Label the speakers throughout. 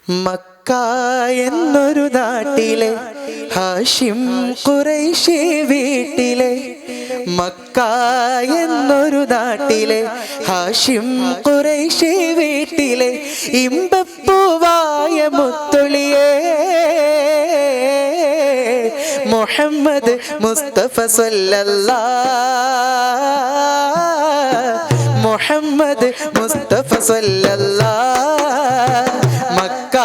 Speaker 1: Mecca എന്നൊരു നാട്ടിലെ ഹാഷിം ഖുറൈശി വീട്ടിലെ, മക്ക എന്നൊരു നാട്ടിലെ ഹാഷിം ഖുറൈശി വീട്ടിലെ ഇമ്പപ്പൂവായ മുത്തൊളിയേ മുഹമ്മദ് മുസ്തഫ സല്ലല്ലാഹ്, മുഹമ്മദ് മുസ്തഫ സല്ലല്ലാഹ്. മക്ക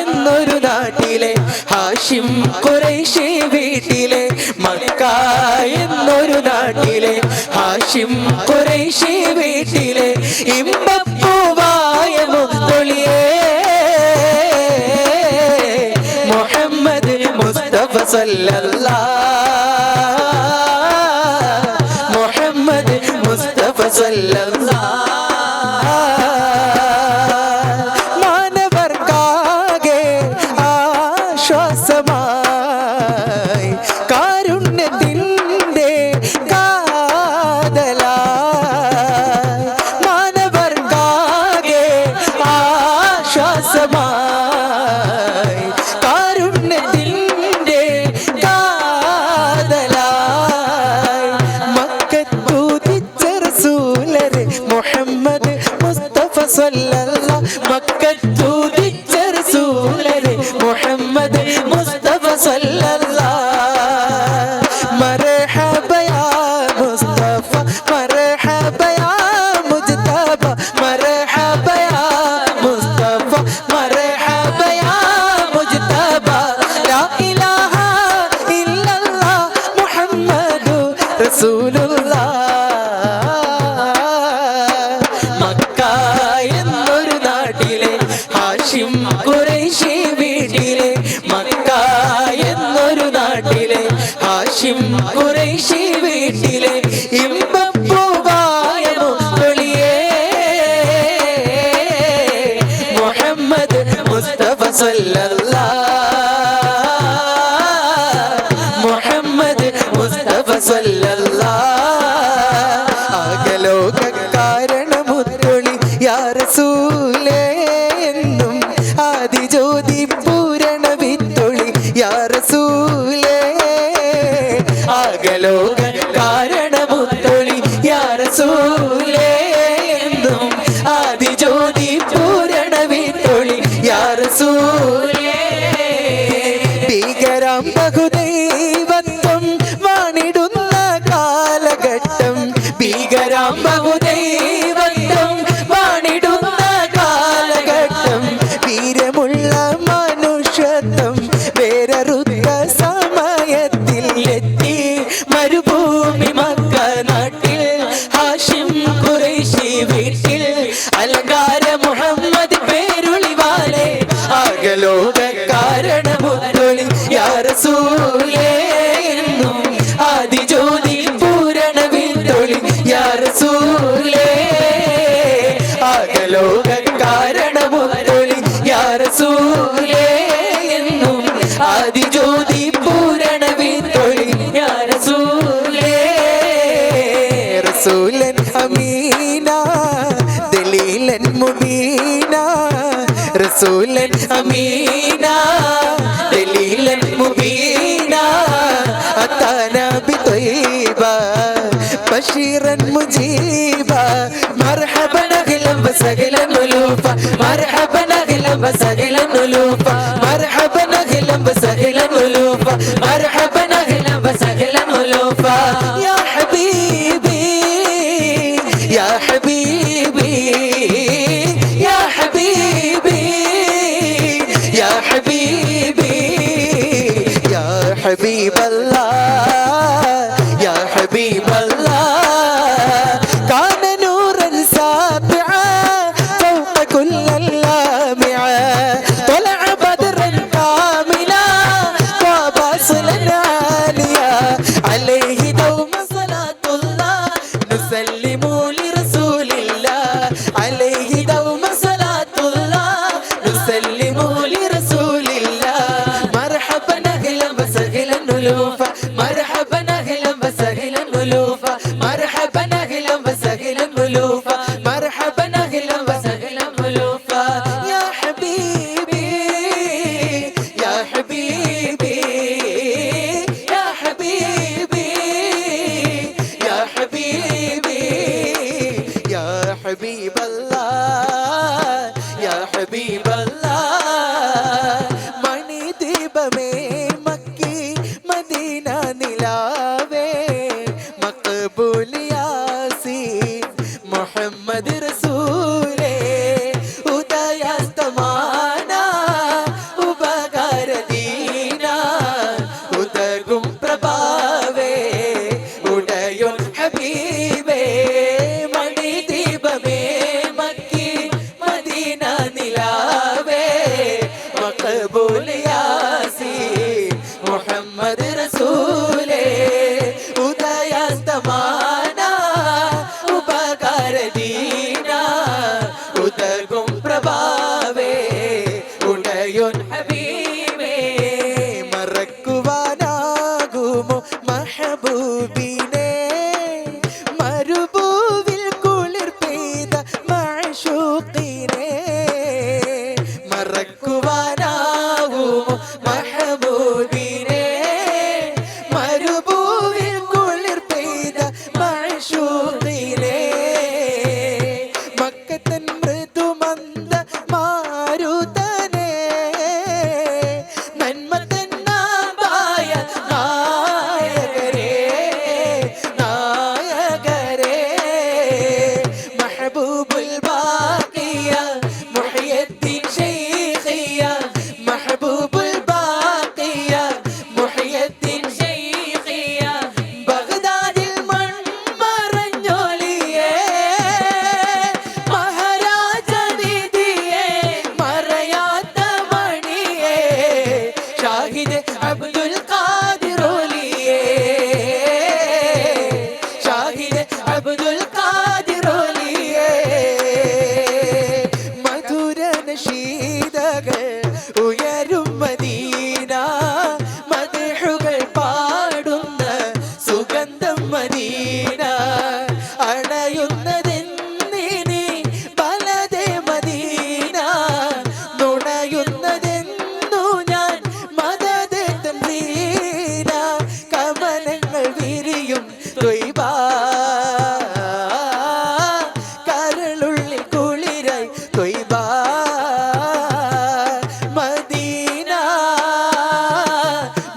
Speaker 1: എന്നൊരു നാട്ടിലെ ഹാഷിം ഖുറൈശി വീട്ടിലെ, മക്ക എന്നൊരു നാട്ടിലെ ഹാഷിം ഖുറൈശി വീട്ടിലെ ഇമ്പപ്പൂവായ മുത്തൊളിയേ മുഹമ്മദ് മുസ്തഫ സല്ലല്ലാഹ്, മുഹമ്മദ് മുസ്തഫ സല്ലല്ലാഹ്. മാനവർക്കാകെ ആശ്വാസമായി കാരുണ്യത്തിൻ്റെ കാതലായി, മാനവർക്കാകെ ആശ്വാസമായി കാരുണ്യത്തിൻ്റെ കാതലായി മക്കത്തൂതിച്ച റസൂലരെ മുഹമ്മദ് മുസ്തഫ സല്ലല്ലാഹ്, മക്കത്തൂതിച്ച റസൂലരെ മുഹമ്മദ് മുസ്തഫ സല്ലല്ലാഹ്. മർഹബ യാ മുസ്തഫ, മർഹബ യാ മുജ്തബ, മർഹബ യാ മുസ്തഫ, മർഹബ യാ മുജ്തബ. ലാ ഇലാഹ ഇല്ലല്ലാഹ് മുഹമ്മദു റസൂലുള്ളാഹ്. മക്ക എന്നൊരു നാട്ടിലെ ഹാഷിം ഖുറൈശി വീട്ടിലെ, മക്ക എന്നൊരു നാട്ടിലെ ഹാഷിം ഖുറൈശി വീട്ടിലെ ഇമ്പപ്പൂവായ മുത്തൊളിയേ മുഹമ്മദ് മുസ്തഫ സല്ലല്ലാഹ്, മുഹമ്മദ് മുസ്തഫ സല്ലല്ലാഹ്. ആകലോകകാരണമുത്തൊളി യാ റസൂലേ എന്നും ആദിജ്യോതി പൂരണ വിത്തൊളി യാ റസൂലേ. ആകലോകകാരണമുത്തൊളി യാ റസൂലേ എന്നും ആദിജ്യോതി പൂരണ വിത്തൊളി യാ റസൂലേ. ഭീകരാം ബഹുദൈവത്വം വാണിടുന്ന കാലഘട്ടം, ഭീകരാം ബഹുദൈവത്വം വാണിടുന്ന കാലഘട്ടം, വീരമുള്ള മനുഷ്യത്വം വേരറുത്ത സമയത്തിൽ എത്തി മരുഭൂമി മക്ക നാട്ടിൽ ഹാഷിം ഖുറൈശി വീട്ടിൽ അലങ്കാര മുഹമ്മദ് പേരുളിവാലെ. ആകലോകകാരണമുത്തൊളി യാ റസൂലേ എന്നും ആദിജ്യോതി പൂരണ വിത്തൊളി യാ റസൂലേ. ആകലോകകാരണമുത്തൊളി യാ റസൂലേ എന്നും ആദിജ്യോതി പൂരണ വിത്തൊളി യാ റസൂലേ. റസൂലൻ അമീന ദലീലൻ മുബീന, റസൂലൻ അമീന ദലീലൻ മുബീന. അതാനാ ബിത്വയ്ബ ബശീറൻ മുജീബ, മർഹബൻ അഹ്ലൻ വസഹ്ലൻ ഉലൂഫ, മർഹബൻ അഹ്ലൻ വസഹ്ലൻ ഉലൂഫ, മർഹബൻ അഹ്ലൻ വസഹ്ലൻ ഉലൂഫ, മർഹബൻ അഹ്ലൻ വസഹ്ലൻ ഉലൂഫ. യാ ഹബീബി യാ ഹബീബി യാ ഹബീബി യാ ഹബീബി യാ ഹബീബല്ലാഹ് യാ ഹബീബല്ലാഹ്. കാന നൂറൻ സാത്തിഅ ഫൗക കുല്ലൽ ലാമിഅ, طلع بدرا كاملا وباصلا عاليا. عليه دوم صلاة الله نسلم لرسول الله، عليه دوم صلاة الله نسلم لرسول الله. مرحبا أهلا وسهلا ألوفا، مرحبا أهلا وسهلا ألوفا، مرحبا أهلا وسهلا ألوفا، مرحبا أهلا وسهلا ألوفا. يا حبيبي അല്ലാ മണിദീപമേ മക്കി മദീന നിലാവേ മഖബൂൽ യാസീൻ മുഹമ്മദ് റസൂലേ ഉദയാസ്തമാന ഉപകാരദീന ഉദകും പ്രഭാവേ ഉടയോൻ ഹബീബേ മണിദീപമേ മക്കി മദീന നിലാവേ മഖബൂൽ യാസീൻ മുഹമ്മദ് റസൂലേ ഉദയാസ്തമാന ഉപകാരദീന ഉദകും പ്രഭാവേ ഉടയോൻ ഹബീബേ മറക്കുവാനാകുമോ മഹബൂബിനെ മരുഭൂവിൽ കുളിർ പെയ്ത മഅ്ശൂഖിനെ മറക്കുവാനാകുമോ മഹബൂബിനെ മരുഭൂവിൽ കുളിർ പെയ്ത മഅ്ശൂഖിനെ മക്കത്തൻ മൃദുമന്ദ മാരുതനെ നന്മതൻ നാമായ നായകരേ നായകരേ മഹബൂബുൽ ബാഖിയ മുഹയ്യദ്ദീൻ ശൈഖിയ മഹബൂബുൽ ബാഖിയ മുഹയ്യദ്ദീൻ ശൈഖിയ ബഗ്ദാദിൽ മൺമറഞ്ഞൊലിയേ മഹാരാജ നിധിയേ മറയാത്ത മണിയേ ഷാഹിദ് അബ്ദുൽ ഖാദിർ ഒലിയേ ഷാഹിദ് അബ്ദുൽ ഖാദിർ ഒലിയേ മധുര നശീദകൾ ഉയരും മദീന മദ്ഹുകൾ പാടുന്ന സുഗന്ധം മദീന അണയുന്നതെന്നിനി പലതേ മദീന നുണയുന്നതെന്നു ഞാൻ മദദേ തൻസീന കമലങ്ങൾ വിരിയും ത്വയ്ബ കരളുള്ളിൽ കുളിരായി ത്വയ്ബ Medina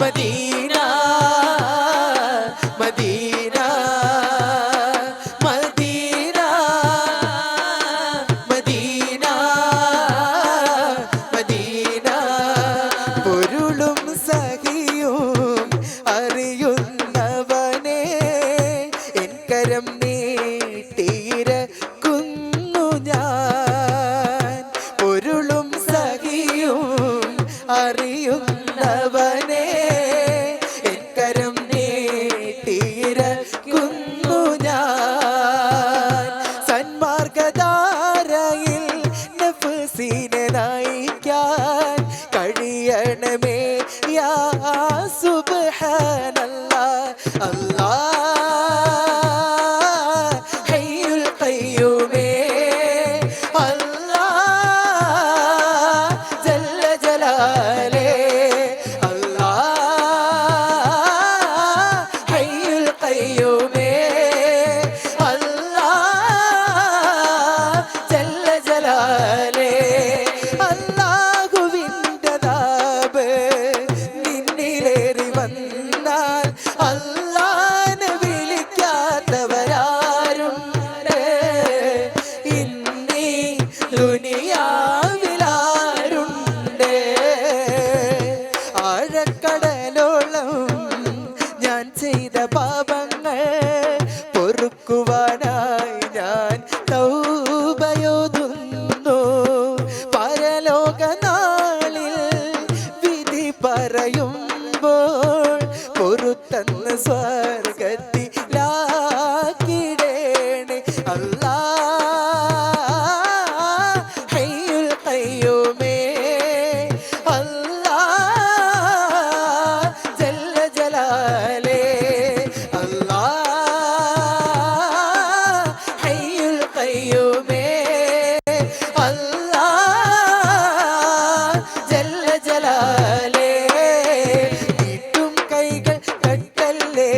Speaker 1: Medina Medina Medina Medina Medina പൊരുളും സഹിയും അറിയുന്നവനെ എൻ കരം നീട്ടിയിരക്കുന്നു ഞാൻ പൊരുളും സഹിയും അറിയുന്നവനെ എൻ കരം നീട്ടിയിരക്കുന്നു ഞാൻ സന്മാർഗധാരയിൽ നഫ്സിനെ നയിക്കാൻ കഴിയണമേ യാ സുബ്ഹാനല്ലാഹ് അല്ലാഹ് ഹയ്യുൽ ഖയ്യൂമേ അല്ലാഹ് ജല്ല ജലാലേ അല്ലാഹ് ഹയ്യുൽ ഖയ്യൂമേ അല്ലാഹ് ജല്ല ജലാലേ അല്ലാഹുവിൻ്റെ നാമം നിന്നിലേറി വന്നാൽ അല്ലാഹനെ വിളിക്കാത്തവരാരുണ്ട് ഇന്നീ ദുനിയാവിലാരുണ്ട് ആഴക്കടലോളം ഞാൻ ചെയ്ത പാപങ്ങൾ പൊറുക്കുവാനായി ഞാൻ തൗബയോതുന്നു പരലോകനാളിൽ വിധി പറയുമ്പോൾ പൊറുത്തന്ന് സ്വർഗത്തിലാക്കിടേണേ അല്ലാഹ് ഹയ്യുൽ ഖയ്യൂമേ അല്ലാഹ് ജല്ല ജലാലേ അല്ലാഹ് ഹയ്യുൽ ഖയ്യൂമേ അല്ലാഹ് ജല്ല ജലാലേ നീട്ടും കൈകൾ തട്ടല്ലേ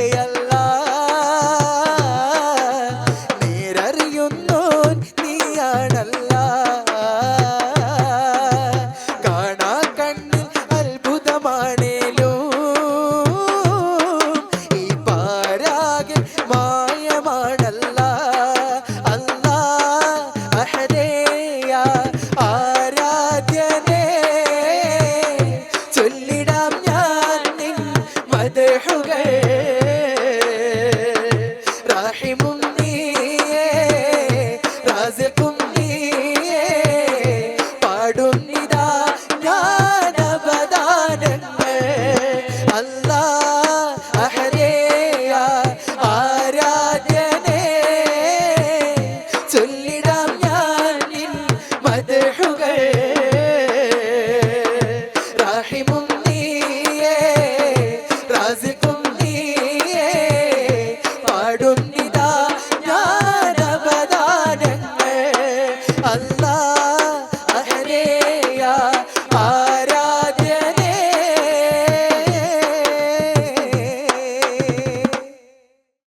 Speaker 1: റഹിമും നീയേ റാസിഖും നീയേ